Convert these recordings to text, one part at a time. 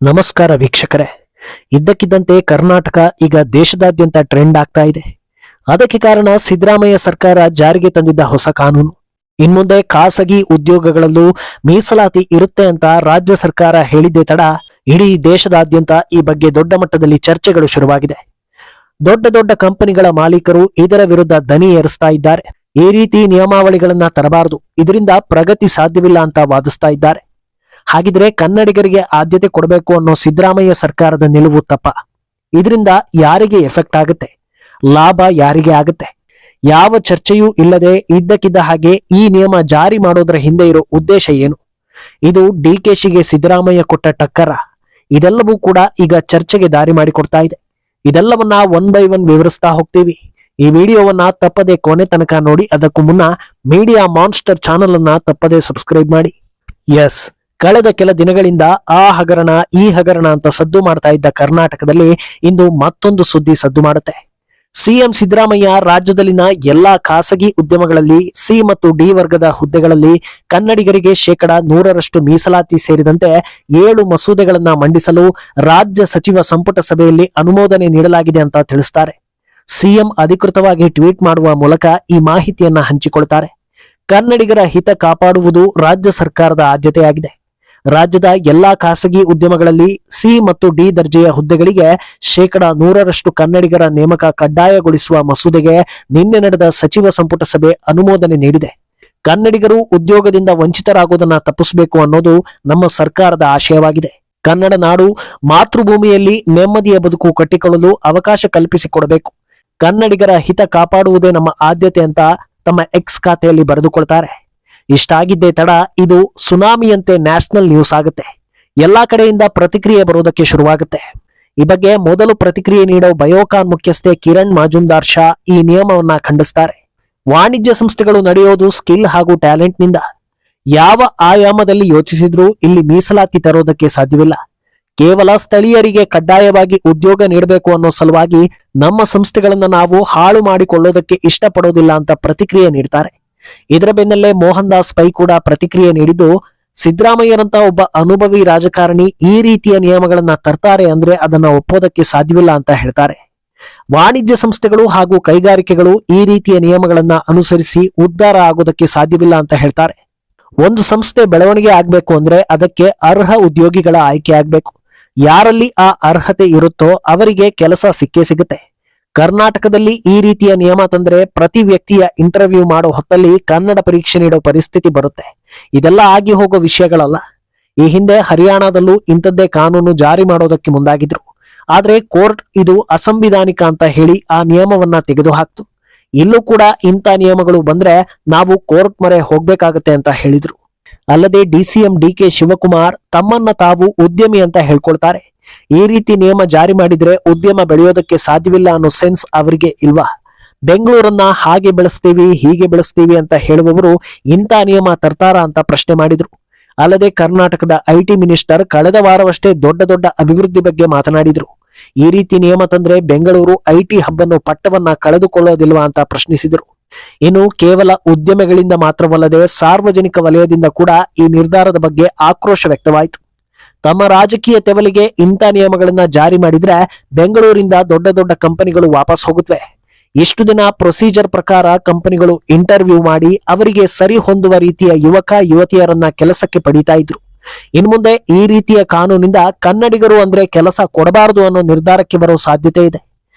ನಮಸ್ಕಾರ ವೀಕ್ಷಕರೇ. ಇದ್ದಕ್ಕಿದ್ದಂತೆ ಕರ್ನಾಟಕ ಈಗ ದೇಶದಾದ್ಯಂತ ಟ್ರೆಂಡ್ ಆಗ್ತಾ ಇದೆ. ಅದಕ್ಕೆ ಕಾರಣ ಸಿದ್ದರಾಮಯ್ಯ ಸರ್ಕಾರ ಜಾರಿಗೆ ತಂದಿದ್ದ ಹೊಸ ಕಾನೂನು. ಇನ್ಮುಂದೆ ಖಾಸಗಿ ಉದ್ಯೋಗಗಳಲ್ಲೂ ಮೀಸಲಾತಿ ಇರುತ್ತೆ ಅಂತ ರಾಜ್ಯ ಸರ್ಕಾರ ಹೇಳಿದ್ದೇ ತಡ ಇಡೀ ದೇಶದಾದ್ಯಂತ ಈ ಬಗ್ಗೆ ದೊಡ್ಡ ಮಟ್ಟದಲ್ಲಿ ಚರ್ಚೆಗಳು ಶುರುವಾಗಿದೆ. ದೊಡ್ಡ ದೊಡ್ಡ ಕಂಪನಿಗಳ ಮಾಲೀಕರು ಇದರ ವಿರುದ್ಧ ದನಿ ಏರಿಸ್ತಾ ಇದ್ದಾರೆ. ಈ ರೀತಿ ನಿಯಮಾವಳಿಗಳನ್ನ ತರಬಾರದು, ಇದರಿಂದ ಪ್ರಗತಿ ಸಾಧ್ಯವಿಲ್ಲ ಅಂತ ವಾದಿಸ್ತಾ ಇದ್ದಾರೆ. ಹಾಗಿದ್ರೆ ಕನ್ನಡಿಗರಿಗೆ ಆದ್ಯತೆ ಕೊಡಬೇಕು ಅನ್ನೋ ಸಿದ್ದರಾಮಯ್ಯ ಸರ್ಕಾರದ ನಿಲುವು ತಪ್ಪ? ಇದರಿಂದ ಯಾರಿಗೆ ಎಫೆಕ್ಟ್ ಆಗುತ್ತೆ, ಲಾಭ ಯಾರಿಗೆ ಆಗುತ್ತೆ? ಯಾವ ಚರ್ಚೆಯೂ ಇಲ್ಲದೆ ಇದ್ದಕ್ಕಿದ್ದ ಹಾಗೆ ಈ ನಿಯಮ ಜಾರಿ ಮಾಡೋದ್ರ ಹಿಂದೆ ಇರೋ ಉದ್ದೇಶ ಏನು? ಇದು ಡಿಕೆಶಿಗೆ ಸಿದ್ದರಾಮಯ್ಯ ಕೊಟ್ಟ ಟಕ್ಕರ? ಇದೆಲ್ಲವೂ ಕೂಡ ಈಗ ಚರ್ಚೆಗೆ ದಾರಿ ಮಾಡಿಕೊಡ್ತಾ ಇದೆ. ಇದೆಲ್ಲವನ್ನ ಒನ್ ಬೈ ಒನ್ ವಿವರಿಸ್ತಾ ಹೋಗ್ತೀವಿ. ಈ ವಿಡಿಯೋವನ್ನ ತಪ್ಪದೆ ಕೊನೆ ತನಕ ನೋಡಿ. ಅದಕ್ಕೂ ಮುನ್ನ ಮೀಡಿಯಾ ಮಾನ್ಸ್ಟರ್ ಚಾನಲ್ ಅನ್ನ ತಪ್ಪದೆ ಸಬ್ಸ್ಕ್ರೈಬ್ ಮಾಡಿ. ಎಸ್, ಕಳೆದ ಕೆಲ ದಿನಗಳಿಂದ ಆ ಹಗರಣ ಈ ಹಗರಣ ಅಂತ ಸದ್ದು ಮಾಡ್ತಾ ಇದ್ದ ಕರ್ನಾಟಕದಲ್ಲಿ ಇಂದು ಮತ್ತೊಂದು ಸುದ್ದಿ ಸದ್ದು ಮಾಡುತ್ತೆ. ಸಿಎಂ ಸಿದ್ದರಾಮಯ್ಯ ರಾಜ್ಯದಲ್ಲಿನ ಎಲ್ಲಾ ಖಾಸಗಿ ಉದ್ಯಮಗಳಲ್ಲಿ ಸಿ ಮತ್ತು ಡಿ ವರ್ಗದ ಹುದ್ದೆಗಳಲ್ಲಿ ಕನ್ನಡಿಗರಿಗೆ 100% ಮೀಸಲಾತಿ ಸೇರಿದಂತೆ 7 ಮಸೂದೆಗಳನ್ನ ಮಂಡಿಸಲು ರಾಜ್ಯ ಸಚಿವ ಸಂಪುಟ ಸಭೆಯಲ್ಲಿ ಅನುಮೋದನೆ ನೀಡಲಾಗಿದೆ ಅಂತ ತಿಳಿಸ್ತಾರೆ. ಸಿಎಂ ಅಧಿಕೃತವಾಗಿ ಟ್ವೀಟ್ ಮಾಡುವ ಮೂಲಕ ಈ ಮಾಹಿತಿಯನ್ನ ಹಂಚಿಕೊಳ್ತಾರೆ. ಕನ್ನಡಿಗರ ಹಿತ ಕಾಪಾಡುವುದು ರಾಜ್ಯ ಸರ್ಕಾರದ ಆದ್ಯತೆಯಾಗಿದೆ. ರಾಜ್ಯದ ಎಲ್ಲಾ ಖಾಸಗಿ ಉದ್ಯಮಗಳಲ್ಲಿ ಸಿ ಮತ್ತು ಡಿ ದರ್ಜೆಯ ಹುದ್ದೆಗಳಿಗೆ 100% ಕನ್ನಡಿಗರ ನೇಮಕ ಕಡ್ಡಾಯಗೊಳಿಸುವ ಮಸೂದೆಗೆ ನಿನ್ನೆ ನಡೆದ ಸಚಿವ ಸಂಪುಟ ಸಭೆ ಅನುಮೋದನೆ ನೀಡಿದೆ. ಕನ್ನಡಿಗರು ಉದ್ಯೋಗದಿಂದ ವಂಚಿತರಾಗುವುದನ್ನ ತಪ್ಪಿಸಬೇಕು ಅನ್ನೋದು ನಮ್ಮ ಸರ್ಕಾರದ ಆಶಯವಾಗಿದೆ. ಕನ್ನಡ ನಾಡು ಮಾತೃಭೂಮಿಯಲ್ಲಿ ನೆಮ್ಮದಿಯ ಬದುಕು ಕಟ್ಟಿಕೊಳ್ಳಲು ಅವಕಾಶ ಕಲ್ಪಿಸಿಕೊಡಬೇಕು. ಕನ್ನಡಿಗರ ಹಿತ ಕಾಪಾಡುವುದೇ ನಮ್ಮ ಆದ್ಯತೆ ಅಂತ ತಮ್ಮ ಎಕ್ಸ್ ಖಾತೆಯಲ್ಲಿ ಬರೆದುಕೊಳ್ತಾರೆ. ಇಷ್ಟಾಗಿದ್ದೇ ತಡ ಇದು ಸುನಾಮಿಯಂತೆ ನ್ಯಾಷನಲ್ ನ್ಯೂಸ್ ಆಗುತ್ತೆ. ಎಲ್ಲಾ ಕಡೆಯಿಂದ ಪ್ರತಿಕ್ರಿಯೆ ಬರೋದಕ್ಕೆ ಶುರುವಾಗುತ್ತೆ. ಈ ಬಗ್ಗೆ ಮೊದಲು ಪ್ರತಿಕ್ರಿಯೆ ನೀಡೋ ಬಯೋಕಾನ್ ಮುಖ್ಯಸ್ಥೆ ಕಿರಣ್ ಮಾಜುಂದಾರ್ ಶಾ ಈ ನಿಯಮವನ್ನ ಖಂಡಿಸ್ತಾರೆ. ವಾಣಿಜ್ಯ ಸಂಸ್ಥೆಗಳು ನಡೆಯೋದು ಸ್ಕಿಲ್ ಹಾಗೂ ಟ್ಯಾಲೆಂಟ್ ನಿಂದ. ಯಾವ ಆಯಾಮದಲ್ಲಿ ಯೋಚಿಸಿದ್ರೂ ಇಲ್ಲಿ ಮೀಸಲಾತಿ ತರೋದಕ್ಕೆ ಸಾಧ್ಯವಿಲ್ಲ. ಕೇವಲ ಸ್ಥಳೀಯರಿಗೆ ಕಡ್ಡಾಯವಾಗಿ ಉದ್ಯೋಗ ನೀಡಬೇಕು ಅನ್ನೋ ಸಲುವಾಗಿ ನಮ್ಮ ಸಂಸ್ಥೆಗಳನ್ನ ನಾವು ಹಾಳು ಮಾಡಿಕೊಳ್ಳೋದಕ್ಕೆ ಇಷ್ಟಪಡೋದಿಲ್ಲ ಅಂತ ಪ್ರತಿಕ್ರಿಯೆ ನೀಡ್ತಾರೆ. ಇದರ ಬೆನ್ನಲ್ಲೇ ಮೋಹನ್ ದಾಸ್ ಪೈ ಕೂಡ ಪ್ರತಿಕ್ರಿಯೆ ನೀಡಿದ್ದು, ಸಿದ್ದರಾಮಯ್ಯರಂತ ಒಬ್ಬ ಅನುಭವಿ ರಾಜಕಾರಣಿ ಈ ರೀತಿಯ ನಿಯಮಗಳನ್ನ ತರ್ತಾರೆ ಅಂದ್ರೆ ಅದನ್ನ ಒಪ್ಪೋದಕ್ಕೆ ಸಾಧ್ಯವಿಲ್ಲ ಅಂತ ಹೇಳ್ತಾರೆ. ವಾಣಿಜ್ಯ ಸಂಸ್ಥೆಗಳು ಹಾಗೂ ಕೈಗಾರಿಕೆಗಳು ಈ ರೀತಿಯ ನಿಯಮಗಳನ್ನ ಅನುಸರಿಸಿ ಉದ್ಧಾರ ಆಗೋದಕ್ಕೆ ಸಾಧ್ಯವಿಲ್ಲ ಅಂತ ಹೇಳ್ತಾರೆ. ಒಂದು ಸಂಸ್ಥೆ ಬೆಳವಣಿಗೆ ಆಗ್ಬೇಕು ಅಂದ್ರೆ ಅದಕ್ಕೆ ಅರ್ಹ ಉದ್ಯೋಗಿಗಳ ಆಯ್ಕೆ ಆಗ್ಬೇಕು. ಯಾರಲ್ಲಿ ಆ ಅರ್ಹತೆ ಇರುತ್ತೋ ಅವರಿಗೆ ಕೆಲಸ ಸಿಕ್ಕೇ ಸಿಗುತ್ತೆ. ಕರ್ನಾಟಕದಲ್ಲಿ ಈ ರೀತಿಯ ನಿಯಮ ತಂದ್ರೆ ಪ್ರತಿ ವ್ಯಕ್ತಿಯ ಇಂಟರ್ವ್ಯೂ ಮಾಡೋ ಹೊತ್ತಲ್ಲಿ ಕನ್ನಡ ಪರೀಕ್ಷೆ ನೀಡೋ ಪರಿಸ್ಥಿತಿ ಬರುತ್ತೆ. ಇದೆಲ್ಲ ಆಗಿ ಹೋಗೋ ವಿಷಯಗಳಲ್ಲ. ಈ ಹಿಂದೆ ಹರಿಯಾಣದಲ್ಲೂ ಇಂಥದ್ದೇ ಕಾನೂನು ಜಾರಿ ಮಾಡೋದಕ್ಕೆ ಮುಂದಾಗಿದ್ರು. ಆದ್ರೆ ಕೋರ್ಟ್ ಇದು ಅಸಂವಿಧಾನಿಕ ಅಂತ ಹೇಳಿ ಆ ನಿಯಮವನ್ನ ತೆಗೆದುಹಾಕ್ತು. ಇಲ್ಲೂ ಕೂಡ ಇಂಥ ನಿಯಮಗಳು ಬಂದ್ರೆ ನಾವು ಕೋರ್ಟ್ ಮೊರೆ ಹೋಗ್ಬೇಕಾಗತ್ತೆ ಅಂತ ಹೇಳಿದ್ರು. ಅಲ್ಲದೆ ಡಿಸಿಎಂ ಡಿಕೆ ಶಿವಕುಮಾರ್ ತಮ್ಮನ್ನ ತಾವು ಉದ್ಯಮಿ ಅಂತ ಹೇಳ್ಕೊಳ್ತಾರೆ. ಈ ರೀತಿ ನಿಯಮ ಜಾರಿ ಮಾಡಿದ್ರೆ ಉದ್ಯಮ ಬೆಳೆಯೋದಕ್ಕೆ ಸಾಧ್ಯವಿಲ್ಲ ಅನ್ನೋ ಸೆನ್ಸ್ ಅವರಿಗೆ ಇಲ್ವಾ? ಬೆಂಗಳೂರನ್ನ ಹಾಗೆ ಬೆಳೆಸ್ತೀವಿ ಹೀಗೆ ಬೆಳೆಸ್ತೀವಿ ಅಂತ ಹೇಳುವವರು ಇಂಥ ನಿಯಮ ತರ್ತಾರ ಅಂತ ಪ್ರಶ್ನೆ ಮಾಡಿದ್ರು. ಅಲ್ಲದೆ ಕರ್ನಾಟಕದ ಐಟಿ ಮಿನಿಸ್ಟರ್ ಕಳೆದ ವಾರವಷ್ಟೇ ದೊಡ್ಡ ದೊಡ್ಡ ಅಭಿವೃದ್ಧಿ ಬಗ್ಗೆ ಮಾತನಾಡಿದ್ರು. ಈ ರೀತಿ ನಿಯಮ ತಂದ್ರೆ ಬೆಂಗಳೂರು ಐಟಿ ಹಬ್ ಅನ್ನು ಪಟ್ಟವನ್ನ ಕಳೆದುಕೊಳ್ಳೋದಿಲ್ವಾ ಅಂತ ಪ್ರಶ್ನಿಸಿದ್ರು. ಇನ್ನು ಕೇವಲ ಉದ್ಯಮಿಗಳಿಂದ ಮಾತ್ರವಲ್ಲದೆ ಸಾರ್ವಜನಿಕ ವಲಯದಿಂದ ಕೂಡ ಈ ನಿರ್ಧಾರದ ಬಗ್ಗೆ ಆಕ್ರೋಶ ವ್ಯಕ್ತವಾಯಿತು. ತಮ್ಮ ರಾಜಕೀಯ ತೆವಲಿಗೆ ಇಂಥ ನಿಯಮಗಳನ್ನ ಜಾರಿ ಮಾಡಿದ್ರೆ ಬೆಂಗಳೂರಿಂದ ದೊಡ್ಡ ದೊಡ್ಡ ಕಂಪನಿಗಳು ವಾಪಸ್ ಹೋಗುತ್ತವೆ. ಇಷ್ಟು ದಿನ ಪ್ರೊಸೀಜರ್ ಪ್ರಕಾರ ಕಂಪನಿಗಳು ಇಂಟರ್ವ್ಯೂ ಮಾಡಿ ಅವರಿಗೆ ಸರಿ ಹೊಂದುವ ರೀತಿಯ ಯುವಕ ಯುವತಿಯರನ್ನ ಕೆಲಸಕ್ಕೆ ಪಡೀತಾ ಇದ್ರು. ಇನ್ಮುಂದೆ ಈ ರೀತಿಯ ಕಾನೂನಿಂದ ಕನ್ನಡಿಗರು ಅಂದ್ರೆ ಕೆಲಸ ಕೊಡಬಾರದು ಅನ್ನೋ ನಿರ್ಧಾರಕ್ಕೆ ಬರೋ ಸಾಧ್ಯತೆ ಇದೆ.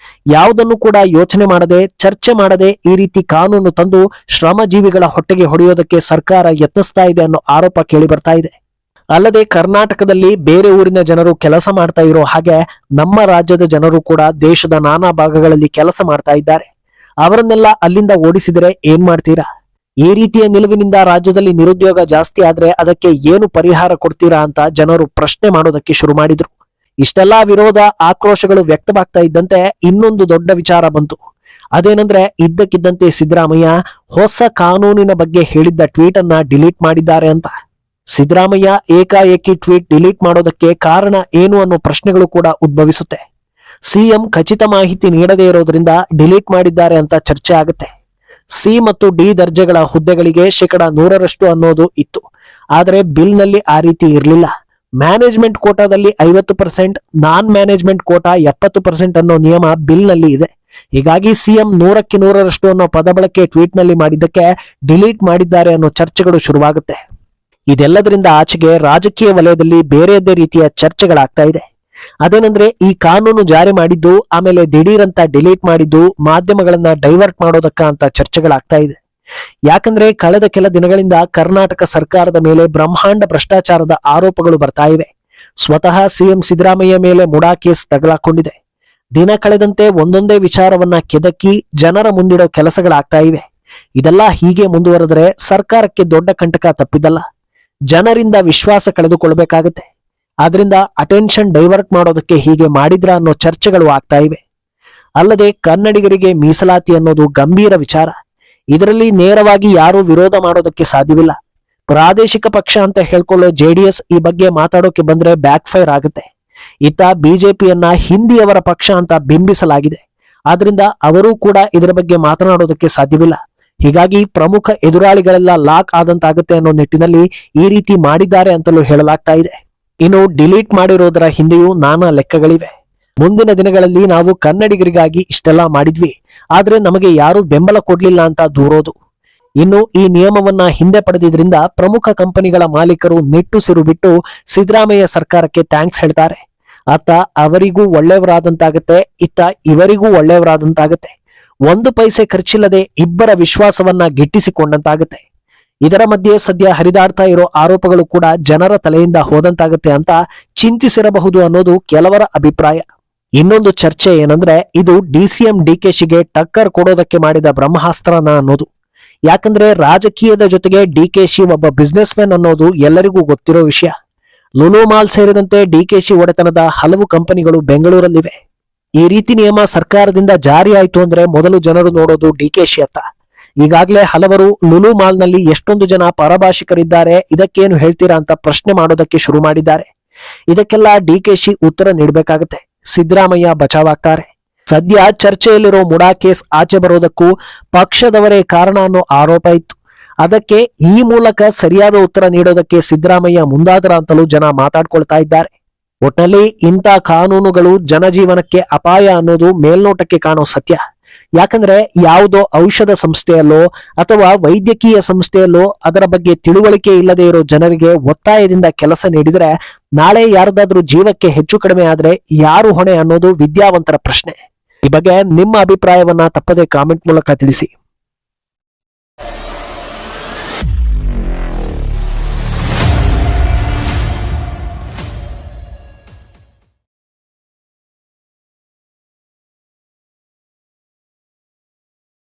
ಯಾವುದನ್ನು ಕೂಡ ಯೋಚನೆ ಮಾಡದೆ ಚರ್ಚೆ ಮಾಡದೆ ಈ ರೀತಿ ಕಾನೂನು ತಂದು ಶ್ರಮಜೀವಿಗಳ ಹೊಟ್ಟೆಗೆ ಹೊಡೆಯೋದಕ್ಕೆ ಸರ್ಕಾರ ಯತ್ನಿಸ್ತಾ ಇದೆ ಅನ್ನೋ ಆರೋಪ ಕೇಳಿ ಬರ್ತಾ ಇದೆ. ಅಲ್ಲದೆ ಕರ್ನಾಟಕದಲ್ಲಿ ಬೇರೆ ಊರಿನ ಜನರು ಕೆಲಸ ಮಾಡ್ತಾ ಇರೋ ಹಾಗೆ ನಮ್ಮ ರಾಜ್ಯದ ಜನರು ಕೂಡ ದೇಶದ ನಾನಾ ಭಾಗಗಳಲ್ಲಿ ಕೆಲಸ ಮಾಡ್ತಾ ಇದ್ದಾರೆ. ಅವರನ್ನೆಲ್ಲ ಅಲ್ಲಿಂದ ಓಡಿಸಿದರೆ ಏನ್ ಮಾಡ್ತೀರಾ? ಈ ರೀತಿಯ ನಿಲುವಿನಿಂದ ರಾಜ್ಯದಲ್ಲಿ ನಿರುದ್ಯೋಗ ಜಾಸ್ತಿ ಆದ್ರೆ ಅದಕ್ಕೆ ಏನು ಪರಿಹಾರ ಕೊಡ್ತೀರಾ ಅಂತ ಜನರು ಪ್ರಶ್ನೆ ಮಾಡೋದಕ್ಕೆ ಶುರು ಮಾಡಿದ್ರು. ಇಷ್ಟೆಲ್ಲಾ ವಿರೋಧ ಆಕ್ರೋಶಗಳು ವ್ಯಕ್ತವಾಗ್ತಾ ಇದ್ದಂತೆ ಇನ್ನೊಂದು ದೊಡ್ಡ ವಿಚಾರ ಬಂತು. ಅದೇನಂದ್ರೆ ಇದ್ದಕ್ಕಿದ್ದಂತೆ ಸಿದ್ದರಾಮಯ್ಯ ಹೊಸ ಕಾನೂನಿನ ಬಗ್ಗೆ ಹೇಳಿದ್ದ ಟ್ವೀಟ್ ಅನ್ನ ಡಿಲೀಟ್ ಮಾಡಿದ್ದಾರೆ ಅಂತ. ಸಿದ್ದರಾಮಯ್ಯ ಏಕಾಏಕಿ ಟ್ವೀಟ್ ಡಿಲೀಟ್ ಮಾಡೋದಕ್ಕೆ ಕಾರಣ ಏನು ಅನ್ನೋ ಪ್ರಶ್ನೆಗಳು ಕೂಡ ಉದ್ಭವಿಸುತ್ತೆ. ಸಿಎಂ ಖಚಿತ ಮಾಹಿತಿ ನೀಡದೇ ಇರೋದ್ರಿಂದ ಡಿಲೀಟ್ ಮಾಡಿದ್ದಾರೆ ಅಂತ ಚರ್ಚೆ ಆಗುತ್ತೆ. ಸಿ ಮತ್ತು ಡಿ ದರ್ಜೆಗಳ ಹುದ್ದೆಗಳಿಗೆ 100% ಅನ್ನೋದು ಇತ್ತು. ಆದರೆ ಬಿಲ್ನಲ್ಲಿ ಆ ರೀತಿ ಇರಲಿಲ್ಲ. ಮ್ಯಾನೇಜ್ಮೆಂಟ್ ಕೋಟಾದಲ್ಲಿ 50%, ನಾನ್ ಮ್ಯಾನೇಜ್ಮೆಂಟ್ ಕೋಟಾ 70% ಅನ್ನೋ ನಿಯಮ ಬಿಲ್ ನಲ್ಲಿ ಇದೆ. ಹೀಗಾಗಿ ಸಿಎಂ 100ಕ್ಕೆ 100ರಷ್ಟು ಅನ್ನೋ ಪದ ಬಳಕೆ ಟ್ವೀಟ್ ನಲ್ಲಿ ಮಾಡಿದ್ದಕ್ಕೆ ಡಿಲೀಟ್ ಮಾಡಿದ್ದಾರೆ ಅನ್ನೋ ಚರ್ಚೆಗಳು ಶುರುವಾಗುತ್ತೆ. ಇದೆಲ್ಲದರಿಂದ ಆಚೆಗೆ ರಾಜಕೀಯ ವಲಯದಲ್ಲಿ ಬೇರೆಯದೇ ರೀತಿಯ ಚರ್ಚೆಗಳಾಗ್ತಾ ಇದೆ. ಅದೇನಂದ್ರೆ ಈ ಕಾನೂನು ಜಾರಿ ಮಾಡಿದ್ದು ಆಮೇಲೆ ದಿಢೀರಂತ ಡಿಲೀಟ್ ಮಾಡಿದ್ದು ಮಾಧ್ಯಮಗಳನ್ನ ಡೈವರ್ಟ್ ಮಾಡೋದಕ್ಕ ಅಂತ ಚರ್ಚೆಗಳಾಗ್ತಾ ಇದೆ. ಯಾಕಂದ್ರೆ ಕಳೆದ ಕೆಲ ದಿನಗಳಿಂದ ಕರ್ನಾಟಕ ಸರ್ಕಾರದ ಮೇಲೆ ಬ್ರಹ್ಮಾಂಡ ಭ್ರಷ್ಟಾಚಾರದ ಆರೋಪಗಳು ಬರ್ತಾ ಇವೆ. ಸ್ವತಃ ಸಿಎಂ ಸಿದ್ದರಾಮಯ್ಯ ಮೇಲೆ ಮುಡಾ ಕೇಸ್ ತಗಲಾಕೊಂಡಿದೆ. ದಿನ ಕಳೆದಂತೆ ಒಂದೊಂದೇ ವಿಚಾರವನ್ನ ಕೆದಕಿ ಜನರ ಮುಂದಿಡೋ ಕೆಲಸಗಳಾಗ್ತಾ ಇವೆ. ಇದೆಲ್ಲ ಹೀಗೆ ಮುಂದುವರೆದರೆ ಸರ್ಕಾರಕ್ಕೆ ದೊಡ್ಡ ಕಂಟಕ ತಪ್ಪಿದಲ್ಲ. ಜನರಿಂದ ವಿಶ್ವಾಸ ಕಳೆದುಕೊಳ್ಬೇಕಾಗತ್ತೆ. ಆದ್ರಿಂದ ಅಟೆನ್ಷನ್ ಡೈವರ್ಟ್ ಮಾಡೋದಕ್ಕೆ ಹೀಗೆ ಮಾಡಿದ್ರ ಅನ್ನೋ ಚರ್ಚೆಗಳು ಆಗ್ತಾ ಇವೆ. ಅಲ್ಲದೆ ಕನ್ನಡಿಗರಿಗೆ ಮೀಸಲಾತಿ ಅನ್ನೋದು ಗಂಭೀರ ವಿಚಾರ. ಇದರಲ್ಲಿ ನೇರವಾಗಿ ಯಾರೂ ವಿರೋಧ ಮಾಡೋದಕ್ಕೆ ಸಾಧ್ಯವಿಲ್ಲ. ಪ್ರಾದೇಶಿಕ ಪಕ್ಷ ಅಂತ ಹೇಳ್ಕೊಳ್ಳೋ ಜೆಡಿಎಸ್ ಈ ಬಗ್ಗೆ ಮಾತಾಡೋಕೆ ಬಂದ್ರೆ ಬ್ಯಾಕ್ ಫೈರ್ ಆಗುತ್ತೆ. ಇತ್ತ ಬಿಜೆಪಿಯನ್ನ ಹಿಂದಿಯವರ ಪಕ್ಷ ಅಂತ ಬಿಂಬಿಸಲಾಗಿದೆ. ಆದ್ರಿಂದ ಅವರೂ ಕೂಡ ಇದರ ಬಗ್ಗೆ ಮಾತನಾಡೋದಕ್ಕೆ ಸಾಧ್ಯವಿಲ್ಲ. ಹೀಗಾಗಿ ಪ್ರಮುಖ ಎದುರಾಳಿಗಳೆಲ್ಲ ಲಾಕ್ ಆದಂತಾಗುತ್ತೆ ಅನ್ನೋ ನಿಟ್ಟಿನಲ್ಲಿ ಈ ರೀತಿ ಮಾಡಿದ್ದಾರೆ ಅಂತಲೂ ಹೇಳಲಾಗ್ತಾ ಇದೆ. ಇನ್ನು ಡಿಲೀಟ್ ಮಾಡಿರೋದರ ಹಿಂದೆಯೂ ನಾನಾ ಲೆಕ್ಕಗಳಿವೆ. ಮುಂದಿನ ದಿನಗಳಲ್ಲಿ ನಾವು ಕನ್ನಡಿಗರಿಗಾಗಿ ಇಷ್ಟೆಲ್ಲ ಮಾಡಿದ್ವಿ, ಆದ್ರೆ ನಮಗೆ ಯಾರು ಬೆಂಬಲ ಕೊಡ್ಲಿಲ್ಲ ಅಂತ ದೂರೋದು. ಇನ್ನು ಈ ನಿಯಮವನ್ನ ಹಿಂದೆ ಪಡೆದಿದ್ರಿಂದ ಪ್ರಮುಖ ಕಂಪನಿಗಳ ಮಾಲೀಕರು ನಿಟ್ಟುಸಿರು ಬಿಟ್ಟು ಸಿದ್ದರಾಮಯ್ಯ ಸರ್ಕಾರಕ್ಕೆ ಥ್ಯಾಂಕ್ಸ್ ಹೇಳ್ತಾರೆ. ಅತ್ತ ಅವರಿಗೂ ಒಳ್ಳೆಯವರಾದಂತಾಗತ್ತೆ, ಇತ್ತ ಇವರಿಗೂ ಒಳ್ಳೆಯವರಾದಂತಾಗತ್ತೆ. 1 ಪೈಸೆ ಖರ್ಚಿಲ್ಲದೆ ಇಬ್ಬರ ವಿಶ್ವಾಸವನ್ನ ಗಿಟ್ಟಿಸಿಕೊಂಡಂತಾಗತ್ತೆ. ಇದರ ಮಧ್ಯೆ ಸದ್ಯ ಹರಿದಾಡ್ತಾ ಇರೋ ಆರೋಪಗಳು ಕೂಡ ಜನರ ತಲೆಯಿಂದ ಹೋದಂತಾಗತ್ತೆ ಅಂತ ಚಿಂತಿಸಿರಬಹುದು ಅನ್ನೋದು ಕೆಲವರ ಅಭಿಪ್ರಾಯ. ಇನ್ನೊಂದು ಚರ್ಚೆ ಏನಂದ್ರೆ ಇದು ಡಿಸಿಎಂ ಡಿಕೆಶಿಗೆ ಟಕ್ಕರ್ ಕೊಡೋದಕ್ಕೆ ಮಾಡಿದ ಬ್ರಹ್ಮಾಸ್ತ್ರನ ಅನ್ನೋದು. ಯಾಕಂದ್ರೆ ರಾಜಕೀಯದ ಜೊತೆಗೆ ಡಿಕೆಶಿ ಒಬ್ಬ ಬಿಸ್ನೆಸ್ ಮ್ಯಾನ್ ಅನ್ನೋದು ಎಲ್ಲರಿಗೂ ಗೊತ್ತಿರೋ ವಿಷಯ. ಲುಲು ಮಾಲ್ ಸೇರಿದಂತೆ ಡಿಕೆಶಿ ಒಡೆತನದ ಹಲವು ಕಂಪನಿಗಳು ಬೆಂಗಳೂರಲ್ಲಿವೆ. ಈ ರೀತಿ ನಿಯಮ ಸರ್ಕಾರದಿಂದ ಜಾರಿ ಆಯ್ತು ಅಂದ್ರೆ ಮೊದಲು ಜನರು ನೋಡೋದು ಡಿಕೆಶಿ ಅತ್ತ. ಈಗಾಗಲೇ ಹಲವರು ಲುಲು ಮಾಲ್ ನಲ್ಲಿ ಎಷ್ಟೊಂದು ಜನ ಪರಭಾಷಿಕರಿದ್ದಾರೆ, ಇದಕ್ಕೇನು ಹೇಳ್ತೀರಾ ಅಂತ ಪ್ರಶ್ನೆ ಮಾಡೋದಕ್ಕೆ ಶುರು ಮಾಡಿದ್ದಾರೆ. ಇದಕ್ಕೆಲ್ಲ ಡಿಕೆಶಿ ಉತ್ತರ ನೀಡಬೇಕಾಗತ್ತೆ. ಸಿದ್ದರಾಮಯ್ಯ ಬಚಾವಾಗ್ತಾರೆ. ಸದ್ಯ ಚರ್ಚೆಯಲ್ಲಿರೋ ಮುಡಾ ಕೇಸ್ ಆಚೆ ಬರೋದಕ್ಕೂ ಪಕ್ಷದವರೇ ಕಾರಣ ಅನ್ನೋ ಆರೋಪ ಇತ್ತು. ಅದಕ್ಕೆ ಈ ಮೂಲಕ ಸರಿಯಾದ ಉತ್ತರ ನೀಡೋದಕ್ಕೆ ಸಿದ್ದರಾಮಯ್ಯ ಮುಂದಾದರ ಅಂತಲೂ ಜನ ಮಾತಾಡ್ಕೊಳ್ತಾ ಇದ್ದಾರೆ. ಒಟ್ನಲ್ಲಿ ಇಂಥ ಕಾನೂನುಗಳು ಜನಜೀವನಕ್ಕೆ ಅಪಾಯ ಅನ್ನೋದು ಮೇಲ್ನೋಟಕ್ಕೆ ಕಾಣೋ ಸತ್ಯ. ಯಾಕಂದ್ರೆ ಯಾವುದೋ ಔಷಧ ಸಂಸ್ಥೆಯಲ್ಲೋ ಅಥವಾ ವೈದ್ಯಕೀಯ ಸಂಸ್ಥೆಯಲ್ಲೋ ಅದರ ಬಗ್ಗೆ ತಿಳುವಳಿಕೆ ಇಲ್ಲದೆ ಇರೋ ಜನರಿಗೆ ಒತ್ತಾಯದಿಂದ ಕೆಲಸ ನೀಡಿದ್ರೆ ನಾಳೆ ಯಾರದಾದ್ರೂ ಜೀವಕ್ಕೆ ಹೆಚ್ಚು ಕಡಿಮೆ ಆದ್ರೆ ಯಾರು ಹೊಣೆ ಅನ್ನೋದು ವಿದ್ಯಾವಂತರ ಪ್ರಶ್ನೆ. ಈ ಬಗ್ಗೆ ನಿಮ್ಮ ಅಭಿಪ್ರಾಯವನ್ನ ತಪ್ಪದೆ ಕಾಮೆಂಟ್ ಮೂಲಕ ತಿಳಿಸಿ.